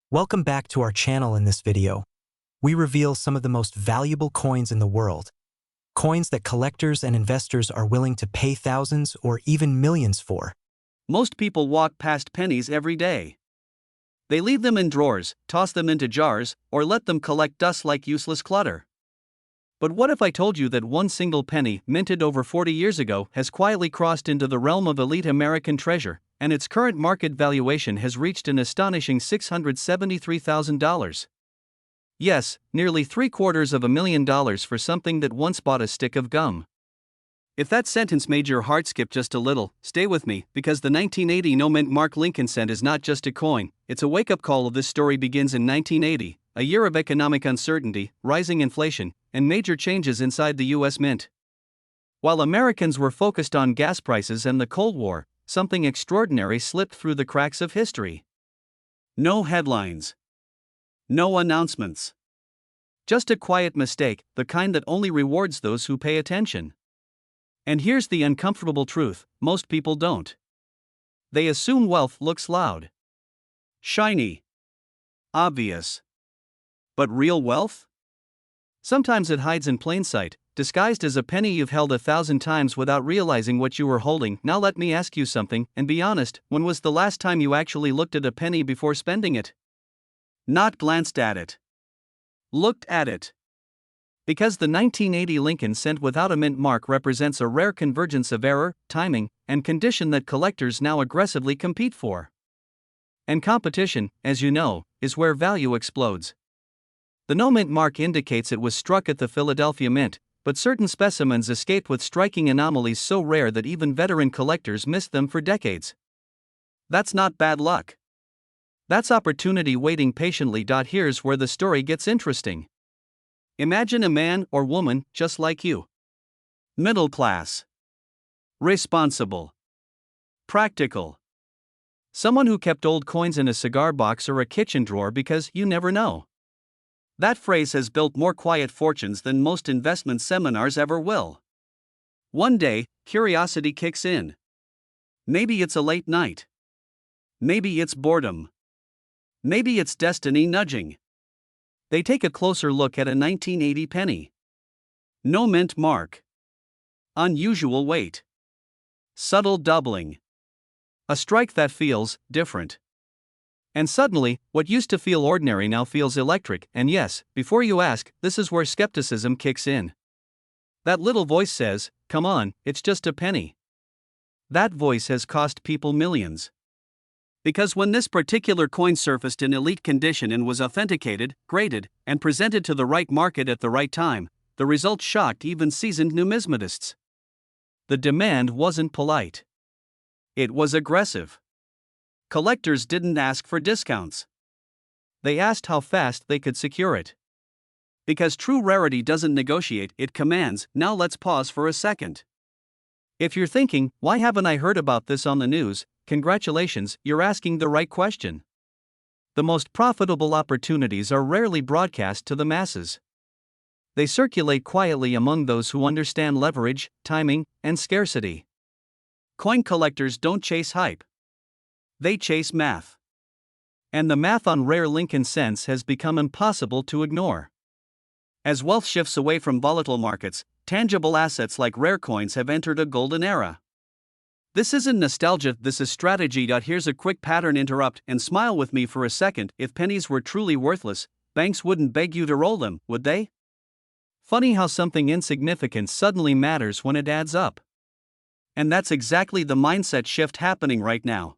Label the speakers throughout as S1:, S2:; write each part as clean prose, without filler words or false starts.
S1: Welcome back to our channel. In this video, we reveal some of the most valuable coins in the world. Coins that collectors and investors are willing to pay thousands or even millions for.
S2: Most people walk past pennies every day. They leave them in drawers, toss them into jars, or let them collect dust like useless clutter. But what if I told you that one single penny, minted over 40 years ago, has quietly crossed into the realm of elite American treasure, and its current market valuation has reached an astonishing $673,000? Yes, nearly $750,000 for something that once bought a stick of gum. If that sentence made your heart skip just a little, stay with me, because the 1980 no-mint Mark Lincoln cent is not just a coin, it's a wake-up call. This story begins in 1980, a year of economic uncertainty, rising inflation, and major changes inside the U.S. Mint. While Americans were focused on gas prices and the Cold War, something extraordinary slipped through the cracks of history. No headlines. No announcements. Just a quiet mistake, the kind that only rewards those who pay attention. And here's the uncomfortable truth: most people don't. They assume wealth looks loud, shiny, obvious. But real wealth? Sometimes it hides in plain sight, disguised as a penny you've held 1,000 times without realizing what you were holding. Now let me ask you something, and be honest, when was the last time you actually looked at a penny before spending it? Not glanced at it. Looked at it. Because the 1980 Lincoln cent without a mint mark represents a rare convergence of error, timing, and condition that collectors now aggressively compete for. And competition, as you know, is where value explodes. The no-mint mark indicates it was struck at the Philadelphia Mint, but certain specimens escaped with striking anomalies so rare that even veteran collectors missed them for decades. That's not bad luck. That's opportunity waiting patiently. Here's where the story gets interesting. Imagine a man or woman just like you. Middle class. Responsible. Practical. Someone who kept old coins in a cigar box or a kitchen drawer because you never know. That phrase has built more quiet fortunes than most investment seminars ever will. One day, curiosity kicks in. Maybe it's a late night. Maybe it's boredom. Maybe it's destiny nudging. They take a closer look at a 1980 penny. No mint mark. Unusual weight. Subtle doubling. A strike that feels different. And suddenly, what used to feel ordinary now feels electric. And yes, before you ask, this is where skepticism kicks in. That little voice says, "Come on, it's just a penny." That voice has cost people millions. Because when this particular coin surfaced in elite condition and was authenticated, graded, and presented to the right market at the right time, the results shocked even seasoned numismatists. The demand wasn't polite. It was aggressive. Collectors didn't ask for discounts. They asked how fast they could secure it. Because true rarity doesn't negotiate, it commands. Now let's pause for a second. If you're thinking, why haven't I heard about this on the news? Congratulations, you're asking the right question. The most profitable opportunities are rarely broadcast to the masses. They circulate quietly among those who understand leverage, timing, and scarcity. Coin collectors don't chase hype. They chase math. And the math on rare Lincoln cents has become impossible to ignore. As wealth shifts away from volatile markets, tangible assets like rare coins have entered a golden era. This isn't nostalgia, this is strategy. Here's a quick pattern interrupt and smile with me for a second. If pennies were truly worthless, banks wouldn't beg you to roll them, would they? Funny how something insignificant suddenly matters when it adds up. And that's exactly the mindset shift happening right now.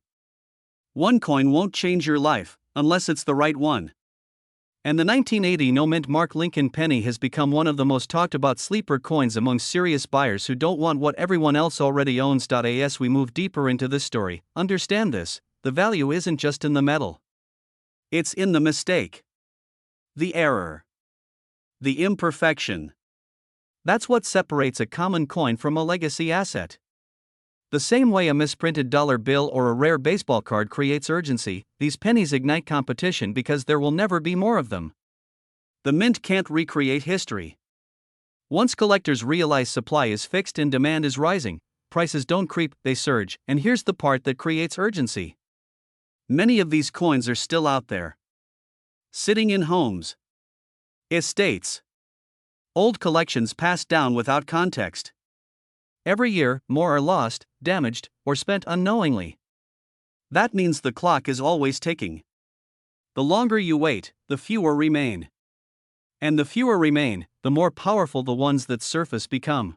S2: One coin won't change your life, unless it's the right one. And the 1980 no-mint Mark Lincoln penny has become one of the most talked about sleeper coins among serious buyers who don't want what everyone else already owns. As we move deeper into this story, understand this: the value isn't just in the metal. It's in the mistake. The error. The imperfection. That's what separates a common coin from a legacy asset. The same way a misprinted dollar bill or a rare baseball card creates urgency, these pennies ignite competition because there will never be more of them. The mint can't recreate history. Once collectors realize supply is fixed and demand is rising, prices don't creep, they surge. And here's the part that creates urgency. Many of these coins are still out there. Sitting in homes, estates, old collections passed down without context. Every year, more are lost, damaged, or spent unknowingly. That means the clock is always ticking. The longer you wait, the fewer remain. And the fewer remain, the more powerful the ones that surface become.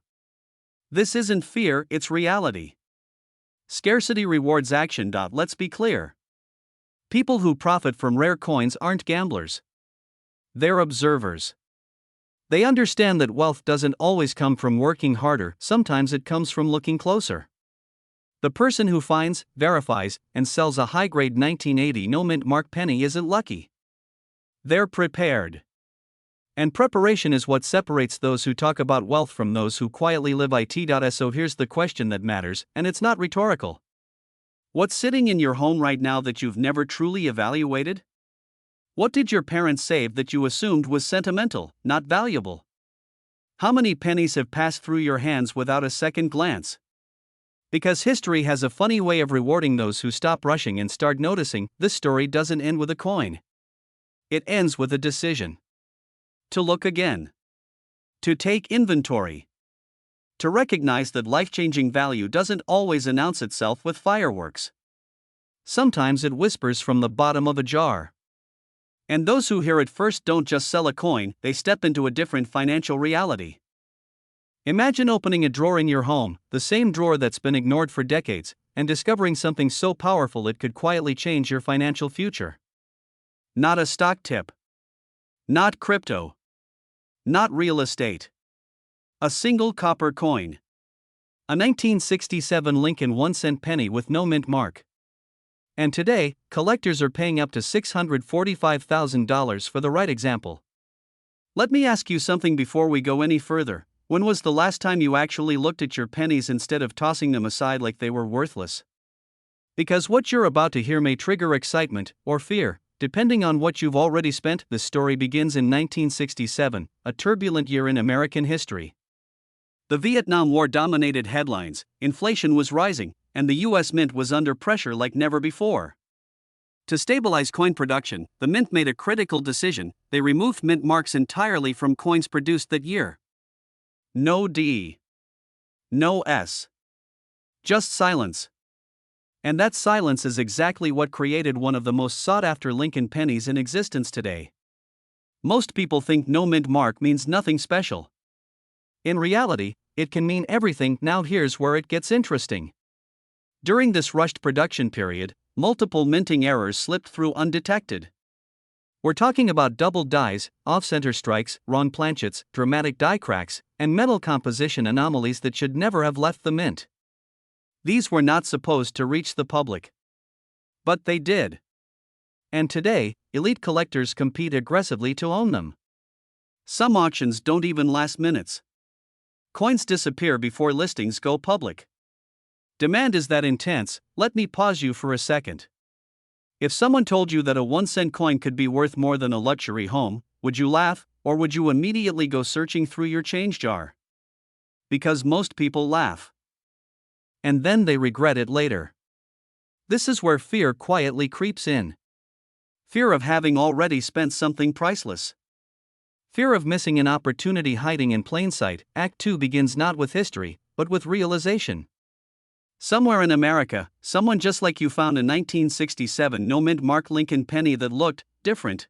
S2: This isn't fear, it's reality. Scarcity rewards action. Let's be clear. People who profit from rare coins aren't gamblers. They're observers. They understand that wealth doesn't always come from working harder, sometimes it comes from looking closer. The person who finds, verifies, and sells a high-grade 1980 no-mint mark penny isn't lucky. They're prepared. And preparation is what separates those who talk about wealth from those who quietly live it. So here's the question that matters, and it's not rhetorical. What's sitting in your home right now that you've never truly evaluated? What did your parents save that you assumed was sentimental, not valuable? How many pennies have passed through your hands without a second glance? Because history has a funny way of rewarding those who stop rushing and start noticing. This story doesn't end with a coin. It ends with a decision. To look again. To take inventory. To recognize that life-changing value doesn't always announce itself with fireworks. Sometimes it whispers from the bottom of a jar. And those who hear it first don't just sell a coin, they step into a different financial reality. Imagine opening a drawer in your home, the same drawer that's been ignored for decades, and discovering something so powerful it could quietly change your financial future. Not a stock tip. Not crypto. Not real estate. A single copper coin. A 1967 Lincoln 1-cent penny with no mint mark. And today, collectors are paying up to $645,000 for the right example. Let me ask you something before we go any further. When was the last time you actually looked at your pennies instead of tossing them aside like they were worthless? Because what you're about to hear may trigger excitement or fear, depending on what you've already spent. The story begins in 1967, a turbulent year in American history. The Vietnam War dominated headlines, inflation was rising, and the U.S. Mint was under pressure like never before. To stabilize coin production, the Mint made a critical decision. They removed mint marks entirely from coins produced that year. No D. No S. Just silence. And that silence is exactly what created one of the most sought-after Lincoln pennies in existence today. Most people think no mint mark means nothing special. In reality, it can mean everything. Now here's where it gets interesting. During this rushed production period, multiple minting errors slipped through undetected. We're talking about double dies, off-center strikes, wrong planchets, dramatic die cracks, and metal composition anomalies that should never have left the mint. These were not supposed to reach the public. But they did. And today, elite collectors compete aggressively to own them. Some auctions don't even last minutes. Coins disappear before listings go public. Demand is that intense. Let me pause you for a second. If someone told you that a 1-cent coin could be worth more than a luxury home, would you laugh, or would you immediately go searching through your change jar? Because most people laugh. And then they regret it later. This is where fear quietly creeps in. Fear of having already spent something priceless. Fear of missing an opportunity hiding in plain sight. Act 2 begins not with history, but with realization. Somewhere in America, someone just like you found a 1967 no-mint mark Lincoln penny that looked different.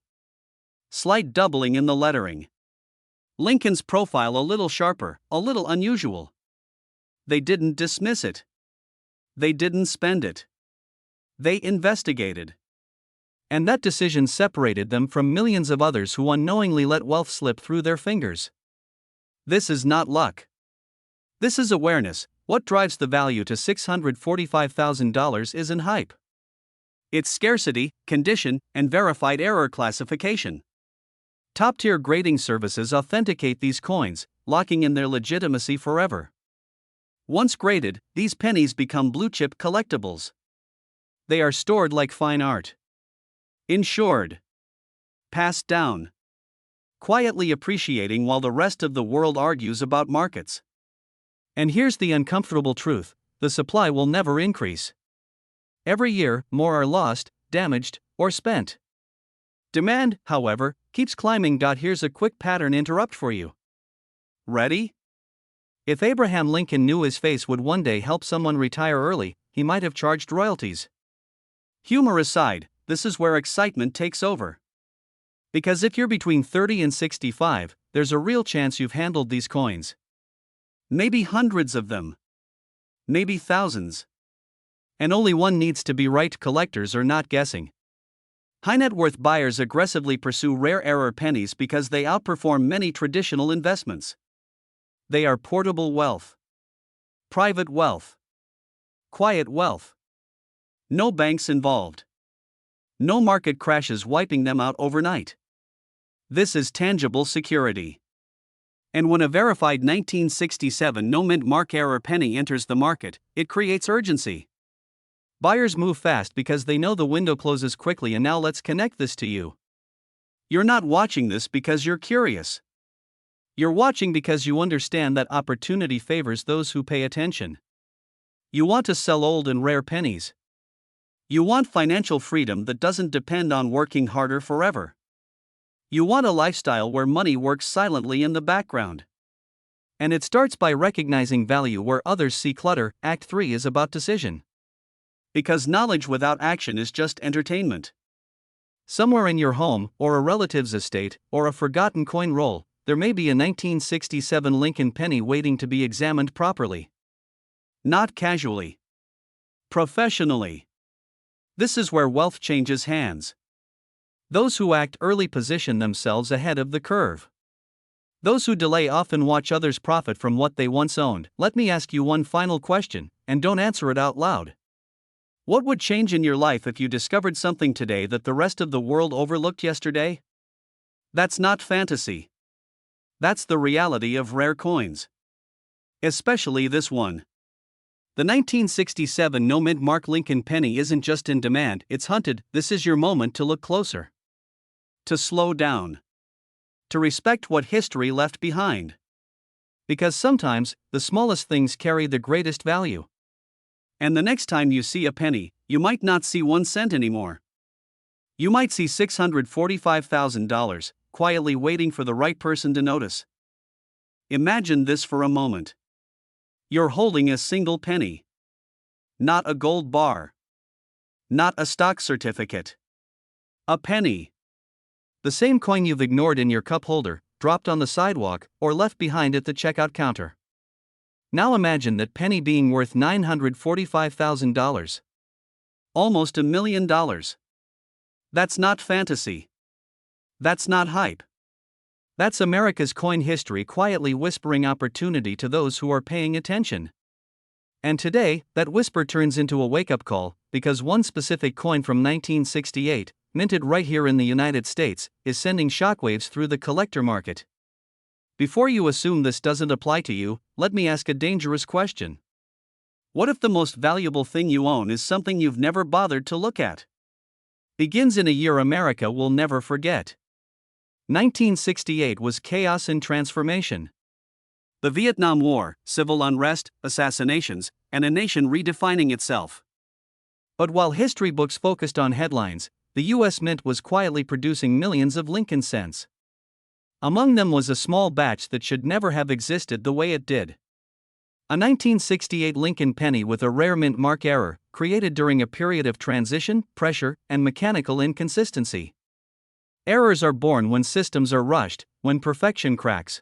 S2: Slight doubling in the lettering. Lincoln's profile a little sharper, a little unusual. They didn't dismiss it. They didn't spend it. They investigated. And that decision separated them from millions of others who unknowingly let wealth slip through their fingers. This is not luck. This is awareness. What drives the value to $645,000 isn't hype. It's scarcity, condition, and verified error classification. Top-tier grading services authenticate these coins, locking in their legitimacy forever. Once graded, these pennies become blue-chip collectibles. They are stored like fine art. Insured. Passed down. Quietly appreciating while the rest of the world argues about markets. And here's the uncomfortable truth: the supply will never increase. Every year, more are lost, damaged, or spent. Demand, however, keeps climbing. Here's a quick pattern interrupt for you. Ready? If Abraham Lincoln knew his face would one day help someone retire early, he might have charged royalties. Humor aside, this is where excitement takes over. Because if you're between 30 and 65, there's a real chance you've handled these coins. Maybe hundreds of them. Maybe thousands. And only one needs to be right. Collectors are not guessing. High net worth buyers aggressively pursue rare error pennies because they outperform many traditional investments. They are portable wealth. Private wealth. Quiet wealth. No banks involved. No market crashes wiping them out overnight. This is tangible security. And when a verified 1967 no-mint mark error penny enters the market, it creates urgency. Buyers move fast because they know the window closes quickly. And now let's connect this to you. You're not watching this because you're curious. You're watching because you understand that opportunity favors those who pay attention. You want to sell old and rare pennies. You want financial freedom that doesn't depend on working harder forever. You want a lifestyle where money works silently in the background. And it starts by recognizing value where others see clutter. Act 3 is about decision. Because knowledge without action is just entertainment. Somewhere in your home, or a relative's estate, or a forgotten coin roll, there may be a 1967 Lincoln penny waiting to be examined properly. Not casually. Professionally. This is where wealth changes hands. Those who act early position themselves ahead of the curve. Those who delay often watch others profit from what they once owned. Let me ask you one final question, and don't answer it out loud. What would change in your life if you discovered something today that the rest of the world overlooked yesterday? That's not fantasy. That's the reality of rare coins. Especially this one. The 1967 no-mint mark Lincoln penny isn't just in demand, it's hunted. This is your moment to look closer. To slow down. To respect what history left behind. Because sometimes, the smallest things carry the greatest value. And the next time you see a penny, you might not see 1 cent anymore. You might see $645,000, quietly waiting for the right person to notice. Imagine this for a moment. You're holding a single penny. Not a gold bar. Not a stock certificate. A penny. The same coin you've ignored in your cup holder, dropped on the sidewalk, or left behind at the checkout counter. Now imagine that penny being worth $945,000. Almost $1 million. That's not fantasy. That's not hype. That's America's coin history quietly whispering opportunity to those who are paying attention. And today, that whisper turns into a wake-up call, because one specific coin from 1968, minted right here in the United States, is sending shockwaves through the collector market. Before you assume this doesn't apply to you, let me ask a dangerous question. What if the most valuable thing you own is something you've never bothered to look at? Begins in a year America will never forget. 1968 was chaos and transformation. The Vietnam War, civil unrest, assassinations, and a nation redefining itself. But while history books focused on headlines, the U.S. Mint was quietly producing millions of Lincoln cents. Among them was a small batch that should never have existed the way it did. A 1968 Lincoln penny with a rare mint mark error, created during a period of transition, pressure, and mechanical inconsistency. Errors are born when systems are rushed, when perfection cracks.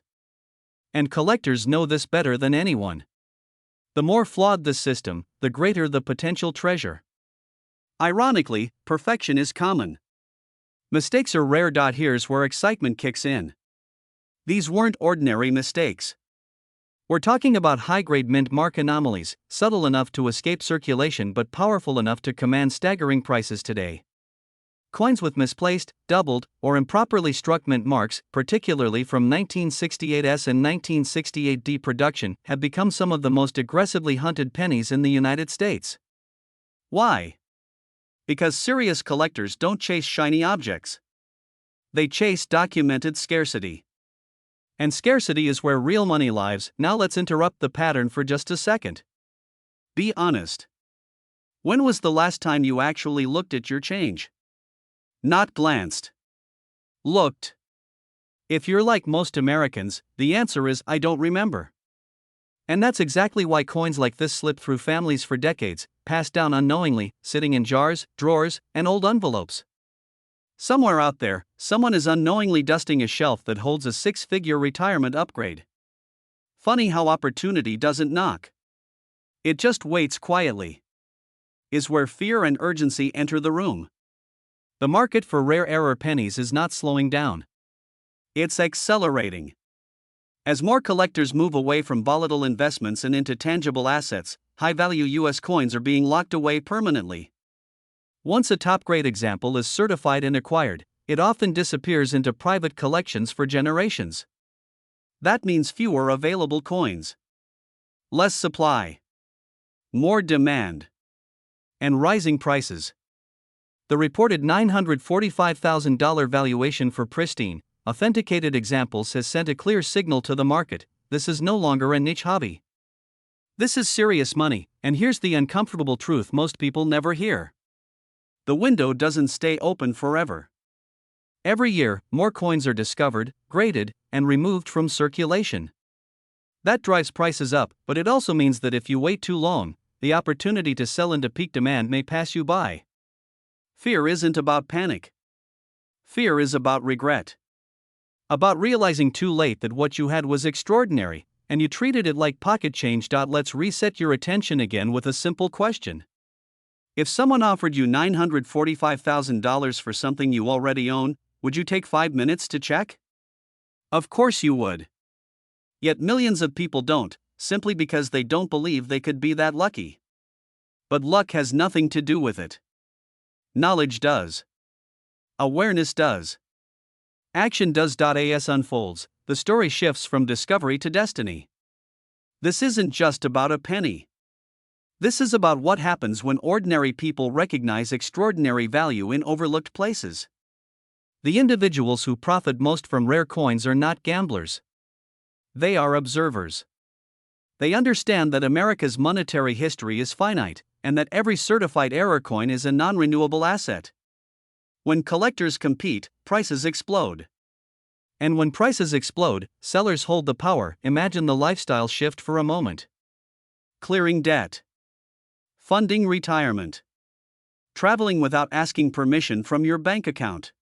S2: And collectors know this better than anyone. The more flawed the system, the greater the potential treasure. Ironically, perfection is common. Mistakes are rare. Here's where excitement kicks in. These weren't ordinary mistakes. We're talking about high-grade mint mark anomalies, subtle enough to escape circulation but powerful enough to command staggering prices today. Coins with misplaced, doubled, or improperly struck mint marks, particularly from 1968's and 1968D production, have become some of the most aggressively hunted pennies in the United States. Why? Because serious collectors don't chase shiny objects. They chase documented scarcity. And scarcity is where real money lives. Now let's interrupt the pattern for just a second. Be honest. When was the last time you actually looked at your change? Not glanced. Looked. If you're like most Americans, the answer is I don't remember. And that's exactly why coins like this slip through families for decades, passed down unknowingly, sitting in jars, drawers, and old envelopes. Somewhere out there, someone is unknowingly dusting a shelf that holds a six-figure retirement upgrade. Funny how opportunity doesn't knock. It just waits quietly. Is where fear and urgency enter the room. The market for rare error pennies is not slowing down. It's accelerating. As more collectors move away from volatile investments and into tangible assets, high-value U.S. coins are being locked away permanently. Once a top-grade example is certified and acquired, it often disappears into private collections for generations. That means fewer available coins. Less supply. More demand. And rising prices. The reported $945,000 valuation for pristine, authenticated examples has sent a clear signal to the market: this is no longer a niche hobby. This is serious money, and here's the uncomfortable truth most people never hear. The window doesn't stay open forever. Every year, more coins are discovered, graded, and removed from circulation. That drives prices up, but it also means that if you wait too long, the opportunity to sell into peak demand may pass you by. Fear isn't about panic. Fear is about regret. About realizing too late that what you had was extraordinary, and you treated it like pocket change. Let's reset your attention again with a simple question. If someone offered you $945,000 for something you already own, would you take 5 minutes to check? Of course you would. Yet millions of people don't, simply because they don't believe they could be that lucky. But luck has nothing to do with it. Knowledge does. Awareness does. Action does. As unfolds, the story shifts from discovery to destiny. This isn't just about a penny. This is about what happens when ordinary people recognize extraordinary value in overlooked places. The individuals who profit most from rare coins are not gamblers. They are observers. They understand that America's monetary history is finite, and that every certified error coin is a non-renewable asset. When collectors compete, prices explode. And when prices explode, sellers hold the power. Imagine the lifestyle shift for a moment. Clearing debt. Funding retirement. Traveling without asking permission from your bank account.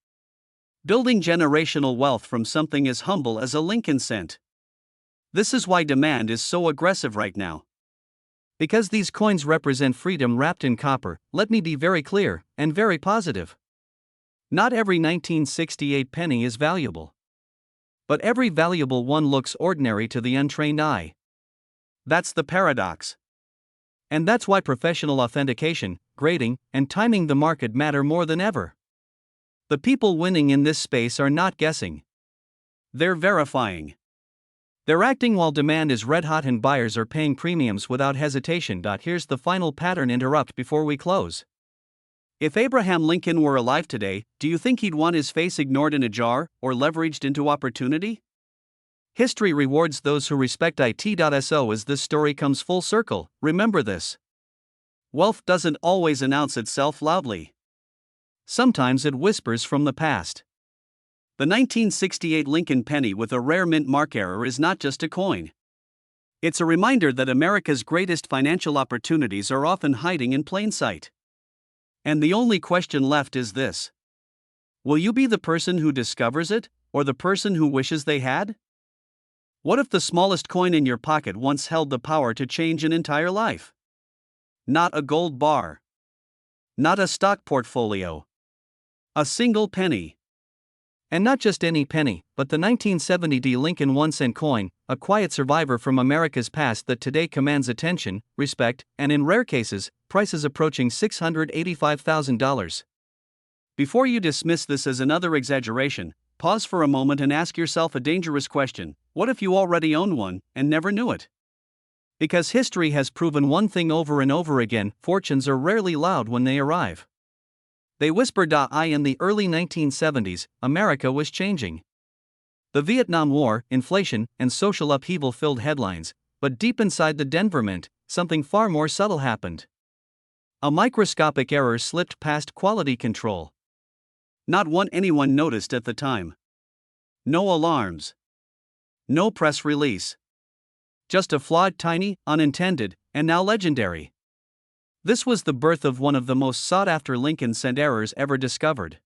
S2: Building generational wealth from something as humble as a Lincoln cent. This is why demand is so aggressive right now. Because these coins represent freedom wrapped in copper. Let me be very clear, and very positive. Not every 1968 penny is valuable. But every valuable one looks ordinary to the untrained eye. That's the paradox. And that's why professional authentication, grading, and timing the market matter more than ever. The people winning in this space are not guessing. They're verifying. They're acting while demand is red hot and buyers are paying premiums without hesitation. Here's the final pattern interrupt before we close. If Abraham Lincoln were alive today, do you think he'd want his face ignored in a jar, or leveraged into opportunity? History rewards those who respect it. As this story comes full circle, remember this. Wealth doesn't always announce itself loudly. Sometimes it whispers from the past. The 1968 Lincoln penny with a rare mint mark error is not just a coin. It's a reminder that America's greatest financial opportunities are often hiding in plain sight. And the only question left is this. Will you be the person who discovers it, or the person who wishes they had? What if the smallest coin in your pocket once held the power to change an entire life? Not a gold bar. Not a stock portfolio. A single penny. And not just any penny, but the 1970 Lincoln 1-cent coin, a quiet survivor from America's past that today commands attention, respect, and in rare cases, prices approaching $685,000. Before you dismiss this as another exaggeration, pause for a moment and ask yourself a dangerous question. What if you already own one, and never knew it? Because history has proven one thing over and over again: fortunes are rarely loud when they arrive. They whisper. In the early 1970s, America was changing. The Vietnam War, inflation, and social upheaval filled headlines, but deep inside the Denver Mint, something far more subtle happened. A microscopic error slipped past quality control. Not one anyone noticed at the time. No alarms. No press release. Just a flawed, tiny, unintended, and now legendary. This was the birth of one of the most sought-after Lincoln cent errors ever discovered.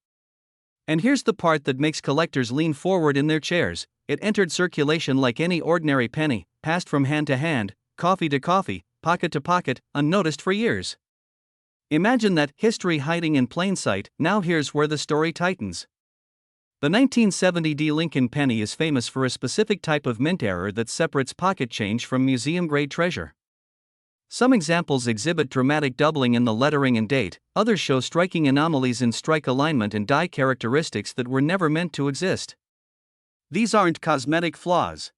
S2: And here's the part that makes collectors lean forward in their chairs: it entered circulation like any ordinary penny, passed from hand to hand, coffee to coffee, pocket to pocket, unnoticed for years. Imagine that, history hiding in plain sight. Now here's where the story tightens. The 1970 D Lincoln penny is famous for a specific type of mint error that separates pocket change from museum-grade treasure. Some examples exhibit dramatic doubling in the lettering and date, others show striking anomalies in strike alignment and die characteristics that were never meant to exist. These aren't cosmetic flaws.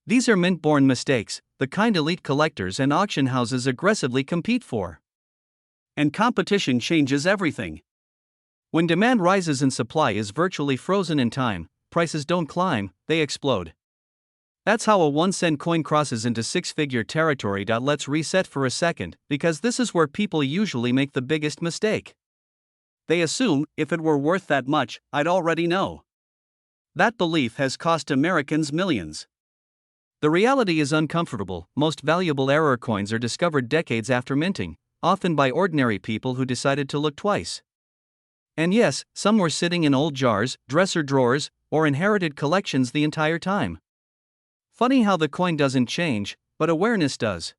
S2: These are mint-born mistakes, the kind elite collectors and auction houses aggressively compete for. And competition changes everything. When demand rises and supply is virtually frozen in time, prices don't climb, they explode. That's how a 1-cent coin crosses into six-figure territory. Let's reset for a second, because this is where people usually make the biggest mistake. They assume, if it were worth that much, I'd already know. That belief has cost Americans millions. The reality is uncomfortable. Most valuable error coins are discovered decades after minting, often by ordinary people who decided to look twice. And yes, some were sitting in old jars, dresser drawers, or inherited collections the entire time. Funny how the coin doesn't change, but awareness does.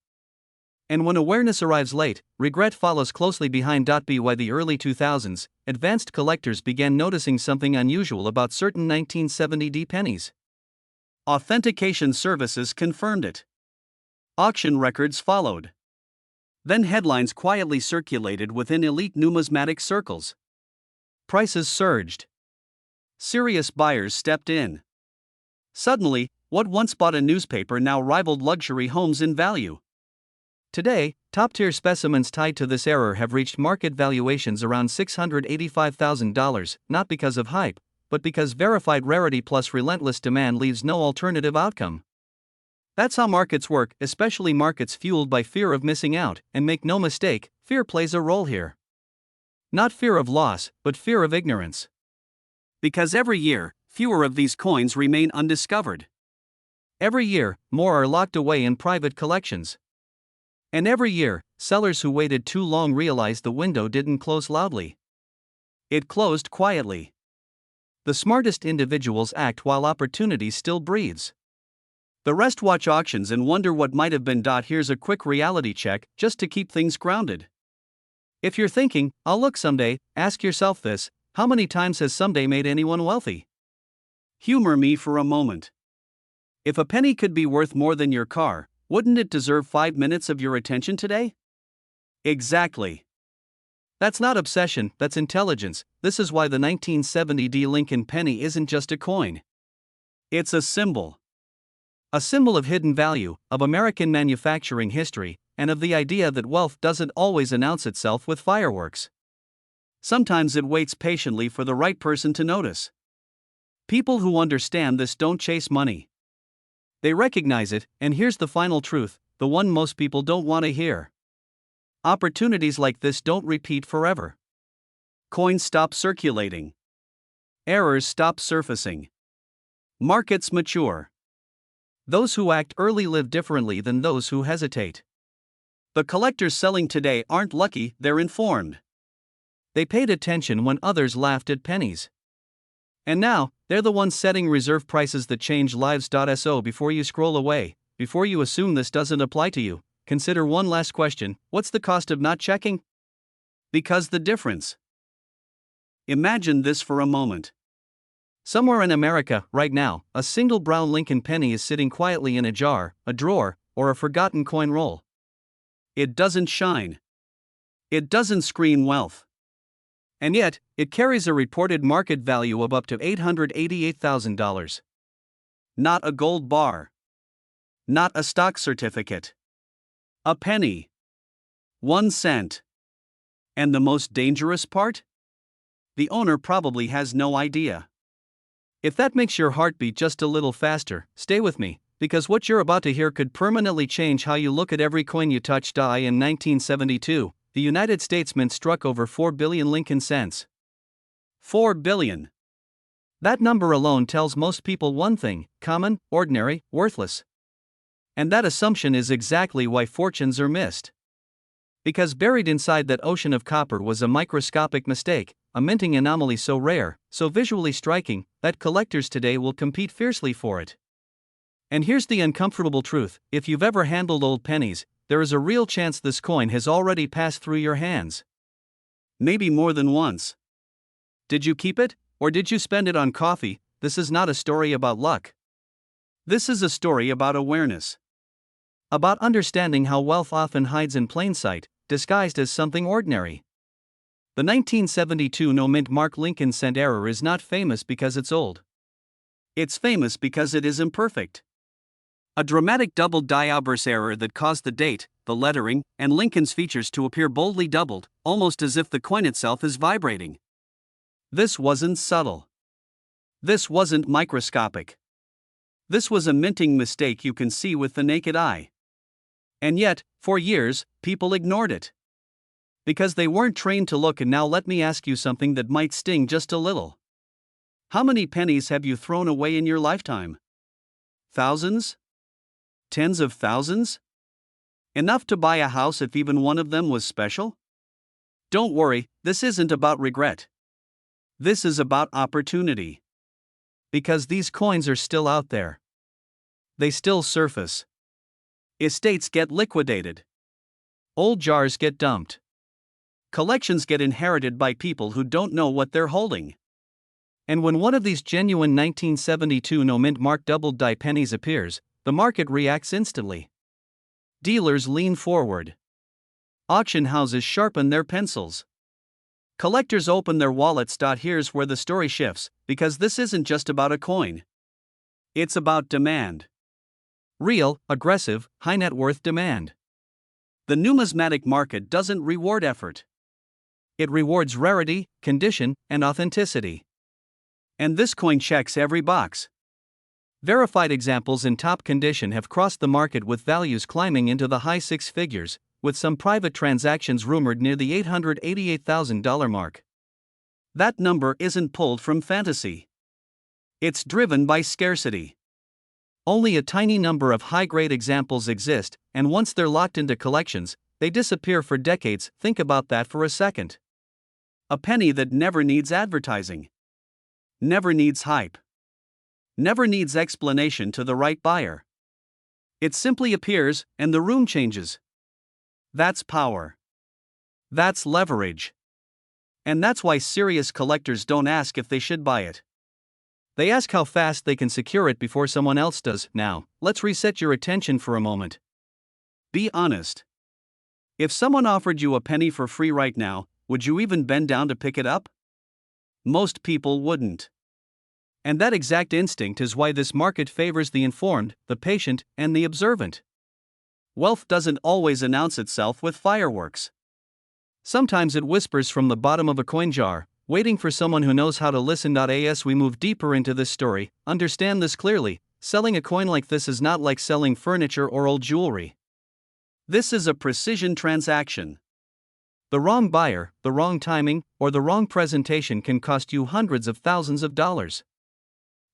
S2: And when awareness arrives late, regret follows closely behind. By the early 2000s, advanced collectors began noticing something unusual about certain 1970 D pennies. Authentication services confirmed it. Auction records followed. Then headlines quietly circulated within elite numismatic circles. Prices surged. Serious buyers stepped in. Suddenly, what once bought a newspaper now rivaled luxury homes in value. Today, top-tier specimens tied to this error have reached market valuations around $685,000, not because of hype, but because verified rarity plus relentless demand leaves no alternative outcome. That's how markets work, especially markets fueled by fear of missing out, and make no mistake, fear plays a role here. Not fear of loss, but fear of ignorance. Because every year, fewer of these coins remain undiscovered. Every year, more are locked away in private collections. And every year, sellers who waited too long realized the window didn't close loudly. It closed quietly. The smartest individuals act while opportunity still breathes. The rest watch auctions and wonder what might have been. Here's a quick reality check, just to keep things grounded. If you're thinking, I'll look someday, ask yourself this: how many times has someday made anyone wealthy? Humor me for a moment. If a penny could be worth more than your car, wouldn't it deserve 5 minutes of your attention today? Exactly. That's not obsession, that's intelligence. This is why the 1970 D Lincoln penny isn't just a coin. It's a symbol. A symbol of hidden value, of American manufacturing history, and of the idea that wealth doesn't always announce itself with fireworks. Sometimes it waits patiently for the right person to notice. People who understand this don't chase money. They recognize it, and here's the final truth, the one most people don't want to hear. Opportunities like this don't repeat forever. Coins stop circulating. Errors stop surfacing. Markets mature. Those who act early live differently than those who hesitate. The collectors selling today aren't lucky, they're informed. They paid attention when others laughed at pennies. And now, they're the ones setting reserve prices that change lives. So before you scroll away, before you assume this doesn't apply to you, consider one last question: what's the cost of not checking? Because the difference. Imagine this for a moment. Somewhere in America, right now, a single brown Lincoln penny is sitting quietly in a jar, a drawer, or a forgotten coin roll. It doesn't shine. It doesn't scream wealth. And yet, it carries a reported market value of up to $888,000. Not a gold bar. Not a stock certificate. A penny. 1 cent. And the most dangerous part? The owner probably has no idea. If that makes your heart beat just a little faster, stay with me, because what you're about to hear could permanently change how you look at every coin you touch. In 1972, the United States Mint struck over 4 billion Lincoln cents. 4 billion. That number alone tells most people one thing: common, ordinary, worthless. And that assumption is exactly why fortunes are missed. Because buried inside that ocean of copper was a microscopic mistake, a minting anomaly so rare, so visually striking, that collectors today will compete fiercely for it. And here's the uncomfortable truth: if you've ever handled old pennies, there is a real chance this coin has already passed through your hands. Maybe more than once. Did you keep it, or did you spend it on coffee? This is not a story about luck. This is a story about awareness. About understanding how wealth often hides in plain sight, disguised as something ordinary. The 1972 no-mint Mark Lincoln cent error is not famous because it's old. It's famous because it is imperfect. A dramatic doubled die outburst error that caused the date, the lettering, and Lincoln's features to appear boldly doubled, almost as if the coin itself is vibrating. This wasn't subtle. This wasn't microscopic. This was a minting mistake you can see with the naked eye. And yet, for years, people ignored it. Because they weren't trained to look. And now let me ask you something that might sting just a little. How many pennies have you thrown away in your lifetime? Thousands? Tens of thousands? Enough to buy a house if even one of them was special? Don't worry, this isn't about regret. This is about opportunity. Because these coins are still out there. They still surface. Estates get liquidated. Old jars get dumped. Collections get inherited by people who don't know what they're holding. And when one of these genuine 1972 no-mint Mark doubled die pennies appears, the market reacts instantly. Dealers lean forward. Auction houses sharpen their pencils. Collectors open their wallets. Here's where the story shifts, because this isn't just about a coin. It's about demand. Real, aggressive, high net worth demand. The numismatic market doesn't reward effort. It rewards rarity, condition, and authenticity. And this coin checks every box. Verified examples in top condition have crossed the market with values climbing into the high six figures, with some private transactions rumored near the $888,000 mark. That number isn't pulled from fantasy. It's driven by scarcity. Only a tiny number of high-grade examples exist, and once they're locked into collections, they disappear for decades. Think about that for a second. A penny that never needs advertising. Never needs hype. Never needs explanation to the right buyer. It simply appears, and the room changes. That's power. That's leverage. And that's why serious collectors don't ask if they should buy it. They ask how fast they can secure it before someone else does. Now, let's reset your attention for a moment. Be honest. If someone offered you a penny for free right now, would you even bend down to pick it up? Most people wouldn't. And that exact instinct is why this market favors the informed, the patient, and the observant. Wealth doesn't always announce itself with fireworks. Sometimes it whispers from the bottom of a coin jar, waiting for someone who knows how to listen. As we move deeper into this story, understand this clearly: selling a coin like this is not like selling furniture or old jewelry. This is a precision transaction. The wrong buyer, the wrong timing, or the wrong presentation can cost you hundreds of thousands of dollars.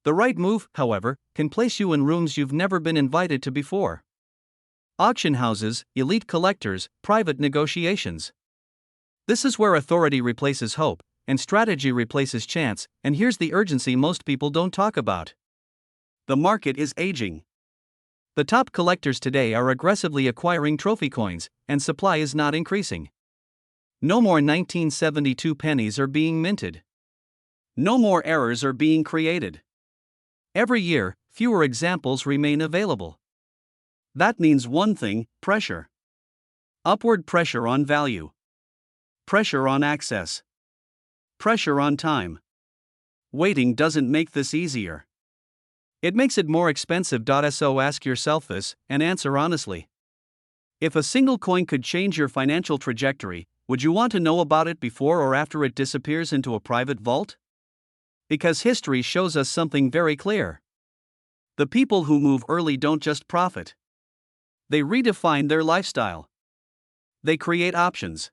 S2: The right move, however, can place you in rooms you've never been invited to before. Auction houses, elite collectors, private negotiations. This is where authority replaces hope, and strategy replaces chance, and here's the urgency most people don't talk about. The market is aging. The top collectors today are aggressively acquiring trophy coins, and supply is not increasing. No more 1972 pennies are being minted. No more errors are being created. Every year, fewer examples remain available. That means one thing: pressure. Upward pressure on value. Pressure on access. Pressure on time. Waiting doesn't make this easier. It makes it more expensive. So ask yourself this, and answer honestly. If a single coin could change your financial trajectory, would you want to know about it before or after it disappears into a private vault? Because history shows us something very clear. The people who move early don't just profit. They redefine their lifestyle. They create options.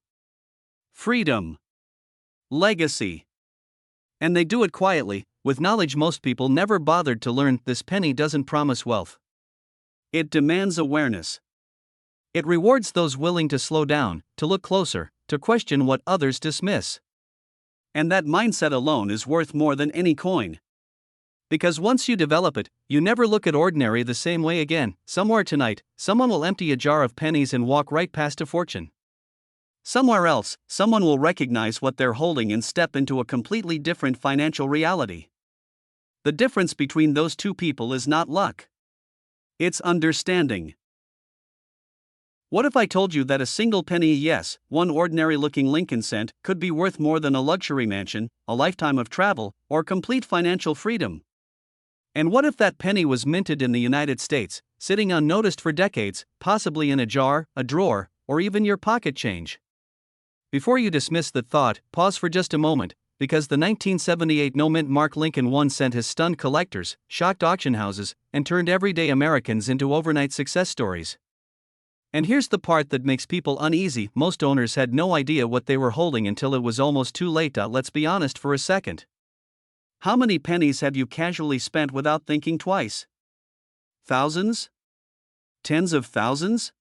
S2: Freedom. Legacy. And they do it quietly, with knowledge most people never bothered to learn. This penny doesn't promise wealth. It demands awareness. It rewards those willing to slow down, to look closer, to question what others dismiss. And that mindset alone is worth more than any coin. Because once you develop it, you never look at ordinary the same way again. Somewhere tonight, someone will empty a jar of pennies and walk right past a fortune. Somewhere else, someone will recognize what they're holding and step into a completely different financial reality. The difference between those two people is not luck. It's understanding. What if I told you that a single penny, yes, one ordinary-looking Lincoln cent, could be worth more than a luxury mansion, a lifetime of travel, or complete financial freedom? And what if that penny was minted in the United States, sitting unnoticed for decades, possibly in a jar, a drawer, or even your pocket change? Before you dismiss the thought, pause for just a moment, because the 1978 no-mint Mark Lincoln 1 cent has stunned collectors, shocked auction houses, and turned everyday Americans into overnight success stories. And here's the part that makes people uneasy: most owners had no idea what they were holding until it was almost too late. Let's be honest for a second. How many pennies have you casually spent without thinking twice? Thousands? Tens of thousands?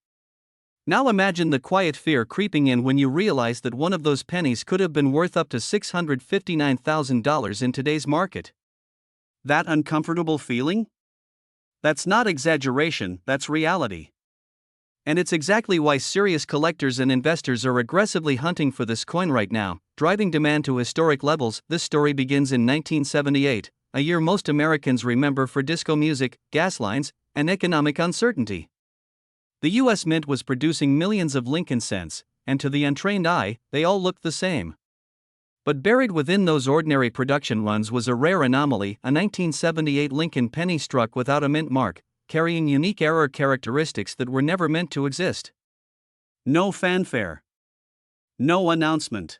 S2: Now imagine the quiet fear creeping in when you realize that one of those pennies could have been worth up to $659,000 in today's market. That uncomfortable feeling? That's not exaggeration, that's reality. And it's exactly why serious collectors and investors are aggressively hunting for this coin right now, driving demand to historic levels. This story begins in 1978, a year most Americans remember for disco music, gas lines, and economic uncertainty. The U.S. Mint was producing millions of Lincoln cents, and to the untrained eye, they all looked the same. But buried within those ordinary production runs was a rare anomaly: a 1978 Lincoln penny struck without a mint mark, carrying unique error characteristics that were never meant to exist. No fanfare. No announcement.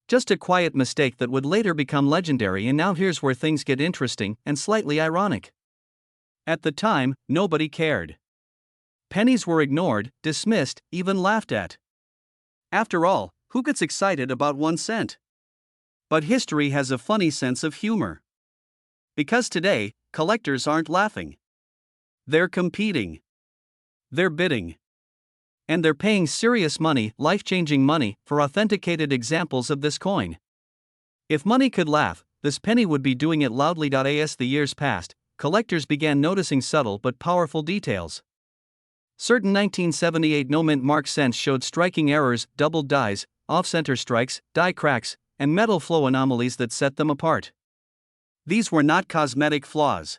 S2: Just a quiet mistake that would later become legendary. And now here's where things get interesting and slightly ironic. At the time, nobody cared. Pennies were ignored, dismissed, even laughed at. After all, who gets excited about 1 cent? But history has a funny sense of humor. Because today, collectors aren't laughing. They're competing. They're bidding. And they're paying serious money, life-changing money, for authenticated examples of this coin. If money could laugh, this penny would be doing it loudly. As the years passed, collectors began noticing subtle but powerful details. Certain 1978 no-mint Mark cents showed striking errors: doubled dies, off-center strikes, die cracks, and metal flow anomalies that set them apart. These were not cosmetic flaws.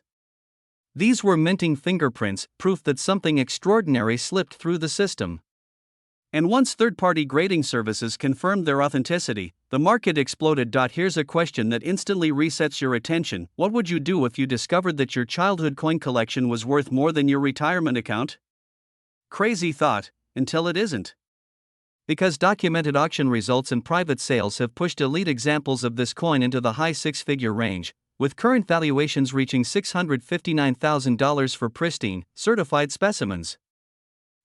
S2: These were minting fingerprints, proof that something extraordinary slipped through the system. And once third-party grading services confirmed their authenticity, the market exploded. Here's a question that instantly resets your attention: what would you do if you discovered that your childhood coin collection was worth more than your retirement account? Crazy thought, until it isn't. Because documented auction results and private sales have pushed elite examples of this coin into the high six-figure range, with current valuations reaching $659,000 for pristine, certified specimens.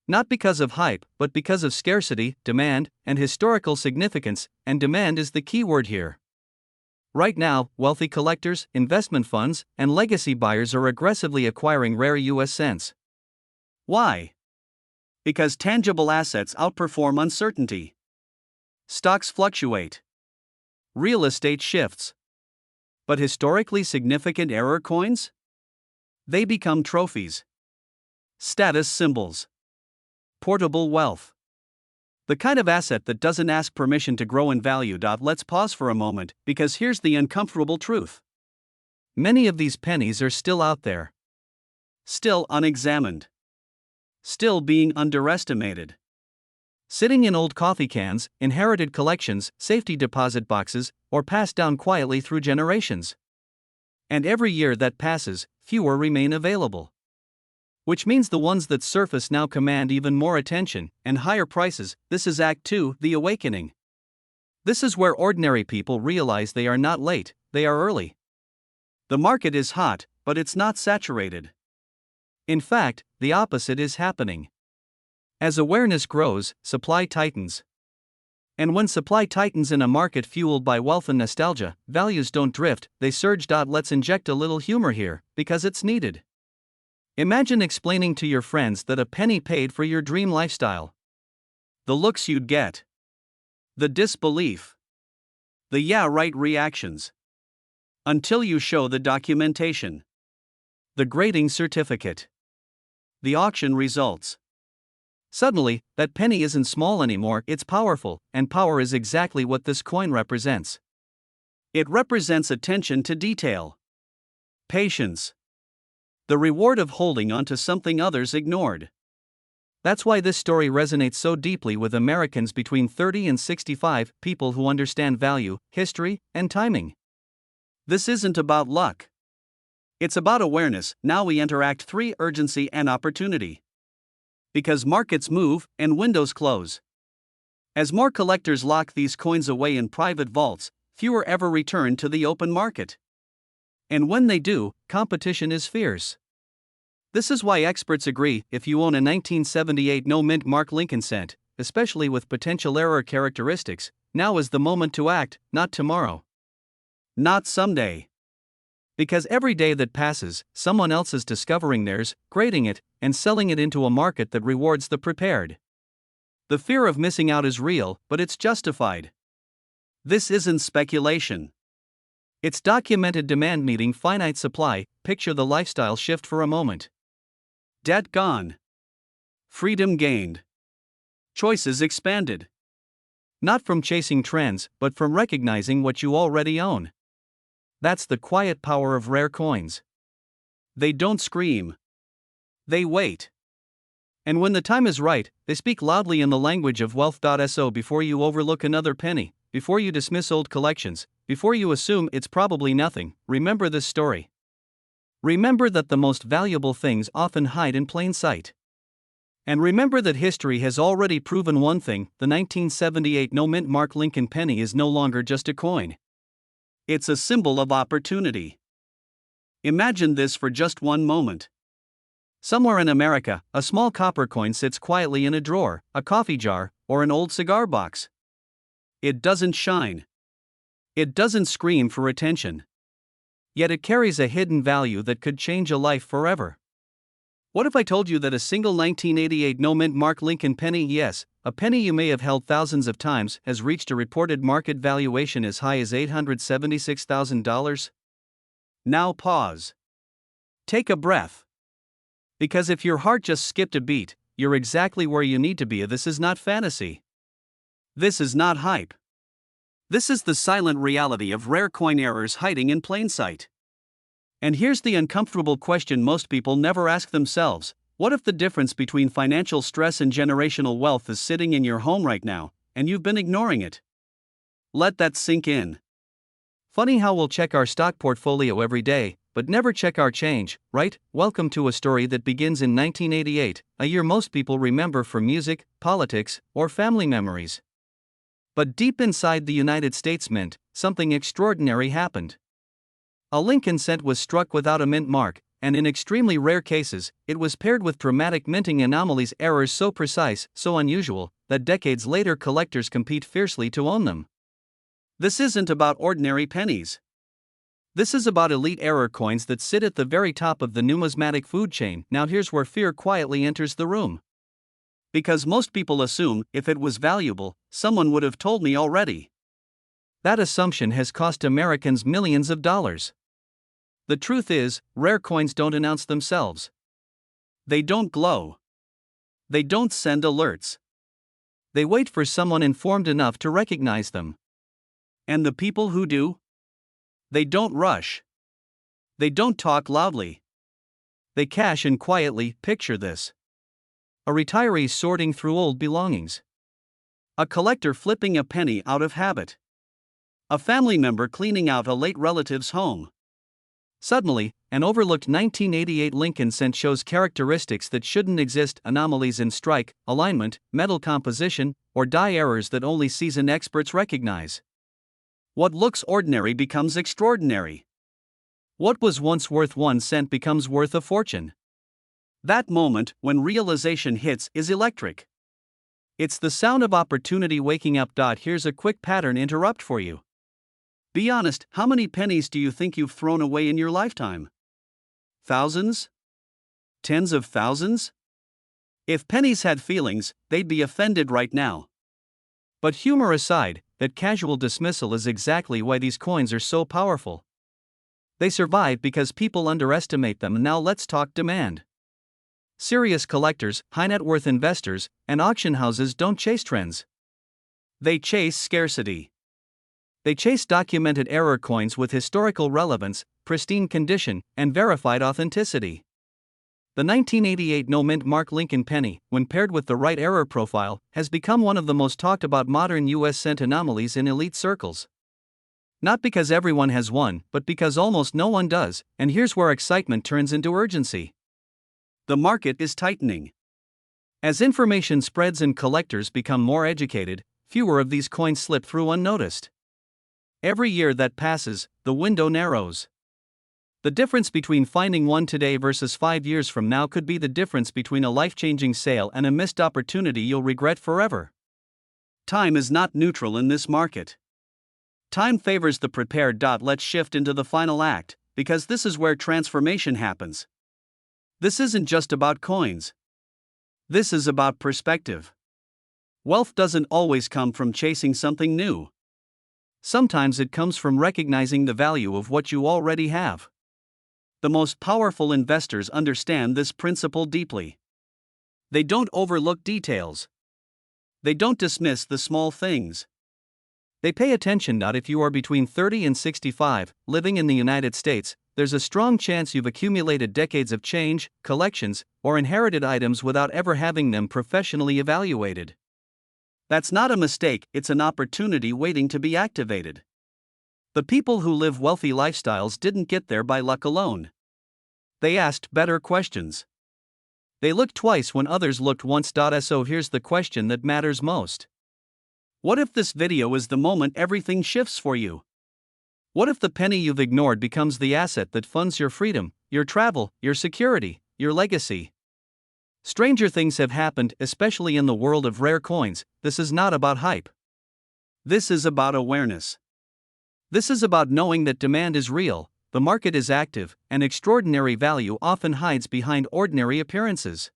S2: Not because of hype, but because of scarcity, demand, and historical significance, and demand is the key word here. Right now, wealthy collectors, investment funds, and legacy buyers are aggressively acquiring rare U.S. cents. Why? Because tangible assets outperform uncertainty. Stocks fluctuate. Real estate shifts. But historically significant error coins? They become trophies. Status symbols. Portable wealth. The kind of asset that doesn't ask permission to grow in value. Let's pause for a moment, because here's the uncomfortable truth. Many of these pennies are still out there. Still unexamined. Still being underestimated. Sitting in old coffee cans, inherited collections, safety deposit boxes, or passed down quietly through generations. And every year that passes, fewer remain available. Which means the ones that surface now command even more attention and higher prices. This is Act 2, the awakening. This is where ordinary people realize they are not late, they are early. The market is hot, but it's not saturated. In fact, the opposite is happening. As awareness grows, supply tightens. And when supply tightens in a market fueled by wealth and nostalgia, values don't drift, they surge. Let's inject a little humor here, because it's needed. Imagine explaining to your friends that a penny paid for your dream lifestyle. The looks you'd get. The disbelief. The yeah right reactions. Until you show the documentation. The grading certificate. The auction results. Suddenly, that penny isn't small anymore, it's powerful, and power is exactly what this coin represents. It represents attention to detail. Patience. The reward of holding on to something others ignored. That's why this story resonates so deeply with Americans between 30 and 65, people who understand value, history, and timing. This isn't about luck. It's about awareness. Now we enter Act 3: urgency and opportunity. Because markets move and windows close. As more collectors lock these coins away in private vaults, fewer ever return to the open market. And when they do, competition is fierce. This is why experts agree, if you own a 1978 no-mint Mark Lincoln cent, especially with potential error characteristics, now is the moment to act, not tomorrow. Not someday. Because every day that passes, someone else is discovering theirs, grading it, and selling it into a market that rewards the prepared. The fear of missing out is real, but it's justified. This isn't speculation. It's documented demand meeting finite supply. Picture the lifestyle shift for a moment. Debt gone. Freedom gained. Choices expanded. Not from chasing trends, but from recognizing what you already own. That's the quiet power of rare coins. They don't scream. They wait. And when the time is right, they speak loudly in the language of wealth. So before you overlook another penny, before you dismiss old collections, before you assume it's probably nothing, remember this story. Remember that the most valuable things often hide in plain sight. And remember that history has already proven one thing: the 1978 no-mint Mark Lincoln penny is no longer just a coin. It's a symbol of opportunity. Imagine this for just one moment. Somewhere in America, a small copper coin sits quietly in a drawer, a coffee jar, or an old cigar box. It doesn't shine. It doesn't scream for attention. Yet it carries a hidden value that could change a life forever. What if I told you that a single 1988 no-mint Mark Lincoln penny, yes, a penny you may have held thousands of times, has reached a reported market valuation as high as $876,000? Now pause. Take a breath. Because if your heart just skipped a beat, you're exactly where you need to be. This is not fantasy. This is not hype. This is the silent reality of rare coin errors hiding in plain sight. And here's the uncomfortable question most people never ask themselves: what if the difference between financial stress and generational wealth is sitting in your home right now, and you've been ignoring it? Let that sink in. Funny how we'll check our stock portfolio every day, but never check our change, right? Welcome to a story that begins in 1988, a year most people remember for music, politics, or family memories. But deep inside the United States Mint, something extraordinary happened. A Lincoln cent was struck without a mint mark, and in extremely rare cases, it was paired with dramatic minting anomalies, errors so precise, so unusual, that decades later collectors compete fiercely to own them. This isn't about ordinary pennies. This is about elite error coins that sit at the very top of the numismatic food chain. Now here's where fear quietly enters the room. Because most people assume, if it was valuable, someone would have told me already. That assumption has cost Americans millions of dollars. The truth is, rare coins don't announce themselves. They don't glow. They don't send alerts. They wait for someone informed enough to recognize them. And the people who do? They don't rush. They don't talk loudly. They cash in quietly. Picture this: a retiree sorting through old belongings. A collector flipping a penny out of habit. A family member cleaning out a late relative's home. Suddenly, an overlooked 1988 Lincoln cent shows characteristics that shouldn't exist: anomalies in strike, alignment, metal composition, or die errors that only seasoned experts recognize. What looks ordinary becomes extraordinary. What was once worth 1 cent becomes worth a fortune. That moment, when realization hits, is electric. It's the sound of opportunity waking up. Here's a quick pattern interrupt for you. Be honest, how many pennies do you think you've thrown away in your lifetime? Thousands? Tens of thousands? If pennies had feelings, they'd be offended right now. But humor aside, that casual dismissal is exactly why these coins are so powerful. They survive because people underestimate them. Now let's talk demand. Serious collectors, high net worth investors, and auction houses don't chase trends. They chase scarcity. They chase documented error coins with historical relevance, pristine condition, and verified authenticity. The 1988 no-mint Mark Lincoln penny, when paired with the right error profile, has become one of the most talked about modern US cent anomalies in elite circles. Not because everyone has one, but because almost no one does, and here's where excitement turns into urgency. The market is tightening. As information spreads and collectors become more educated, fewer of these coins slip through unnoticed. Every year that passes, the window narrows. The difference between finding one today versus 5 years from now could be the difference between a life-changing sale and a missed opportunity you'll regret forever. Time is not neutral in this market. Time favors the prepared. Let's shift into the final act, because this is where transformation happens. This isn't just about coins. This is about perspective. Wealth doesn't always come from chasing something new. Sometimes it comes from recognizing the value of what you already have. The most powerful investors understand this principle deeply. They don't overlook details. They don't dismiss the small things. They pay attention. If you are between 30 and 65, living in the United States, there's a strong chance you've accumulated decades of change, collections, or inherited items without ever having them professionally evaluated. That's not a mistake, it's an opportunity waiting to be activated. The people who live wealthy lifestyles didn't get there by luck alone. They asked better questions. They looked twice when others looked once. So here's the question that matters most. What if this video is the moment everything shifts for you? What if the penny you've ignored becomes the asset that funds your freedom, your travel, your security, your legacy? Stranger things have happened, especially in the world of rare coins. This is not about hype. This is about awareness. This is about knowing that demand is real, the market is active, and extraordinary value often hides behind ordinary appearances.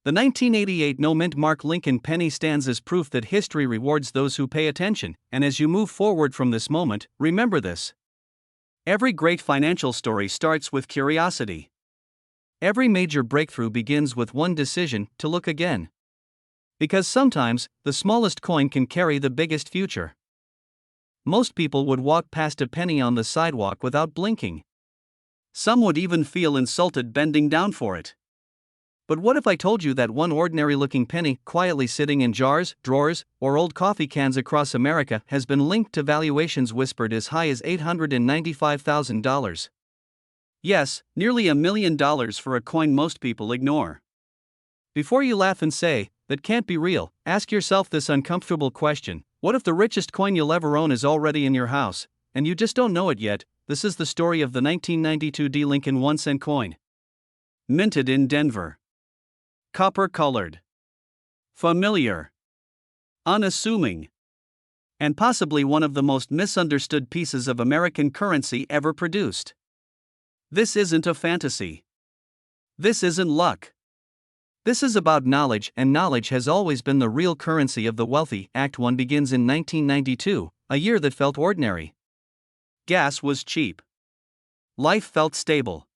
S2: The 1988 no-mint Mark Lincoln penny stands as proof that history rewards those who pay attention, and as you move forward from this moment, remember this. Every great financial story starts with curiosity. Every major breakthrough begins with one decision: to look again. Because sometimes, the smallest coin can carry the biggest future. Most people would walk past a penny on the sidewalk without blinking. Some would even feel insulted bending down for it. But what if I told you that one ordinary-looking penny, quietly sitting in jars, drawers, or old coffee cans across America, has been linked to valuations whispered as high as $895,000? Yes, nearly $1 million for a coin most people ignore. Before you laugh and say, "That can't be real," ask yourself this uncomfortable question: what if the richest coin you'll ever own is already in your house, and you just don't know it yet? This is the story of the 1992 D. Lincoln 1-cent coin. Minted in Denver. Copper-colored. Familiar. Unassuming. And possibly one of the most misunderstood pieces of American currency ever produced. This isn't a fantasy. This isn't luck. This is about knowledge, and knowledge has always been the real currency of the wealthy. Act 1 begins in 1992, a year that felt ordinary. Gas was cheap. Life felt stable.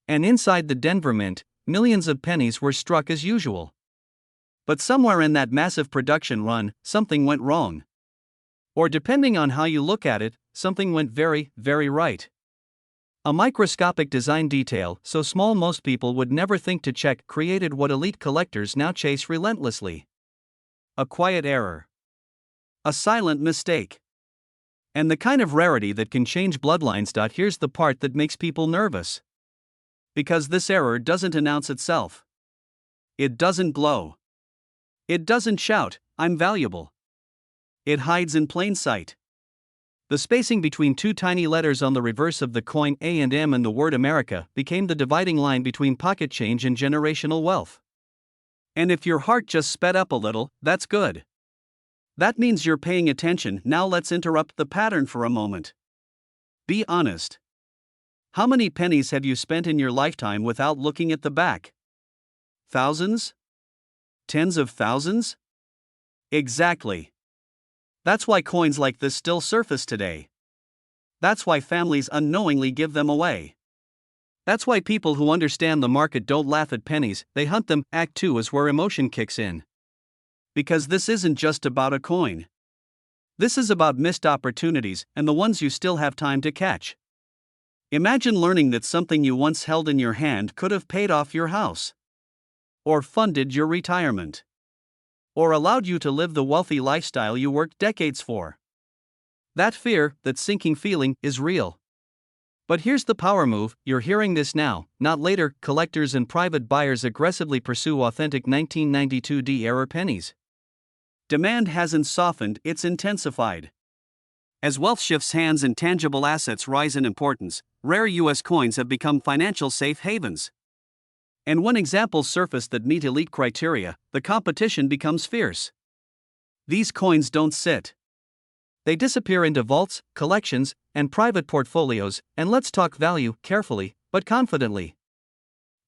S2: And inside the Denver Mint, millions of pennies were struck as usual. But somewhere in that massive production run, something went wrong. Or depending on how you look at it, something went very, very right. A microscopic design detail, so small most people would never think to check, created what elite collectors now chase relentlessly. A quiet error. A silent mistake. And the kind of rarity that can change bloodlines. Here's the part that makes people nervous. Because this error doesn't announce itself. It doesn't glow. It doesn't shout, "I'm valuable." It hides in plain sight. The spacing between two tiny letters on the reverse of the coin, A and M, and the word America, became the dividing line between pocket change and generational wealth. And if your heart just sped up a little, that's good. That means you're paying attention. Now let's interrupt the pattern for a moment. Be honest. How many pennies have you spent in your lifetime without looking at the back? Thousands? Tens of thousands? Exactly. That's why coins like this still surface today. That's why families unknowingly give them away. That's why people who understand the market don't laugh at pennies, they hunt them. Act 2 is where emotion kicks in. Because this isn't just about a coin. This is about missed opportunities and the ones you still have time to catch. Imagine learning that something you once held in your hand could have paid off your house, or funded your retirement, or allowed you to live the wealthy lifestyle you worked decades for. That fear, that sinking feeling, is real. But here's the power move: you're hearing this now, not later. Collectors and private buyers aggressively pursue authentic 1992 era pennies. Demand hasn't softened, it's intensified. As wealth shifts hands and tangible assets rise in importance, rare U.S. coins have become financial safe havens. And when examples surface that meet elite criteria, the competition becomes fierce. These coins don't sit. They disappear into vaults, collections, and private portfolios, and let's talk value, carefully, but confidently.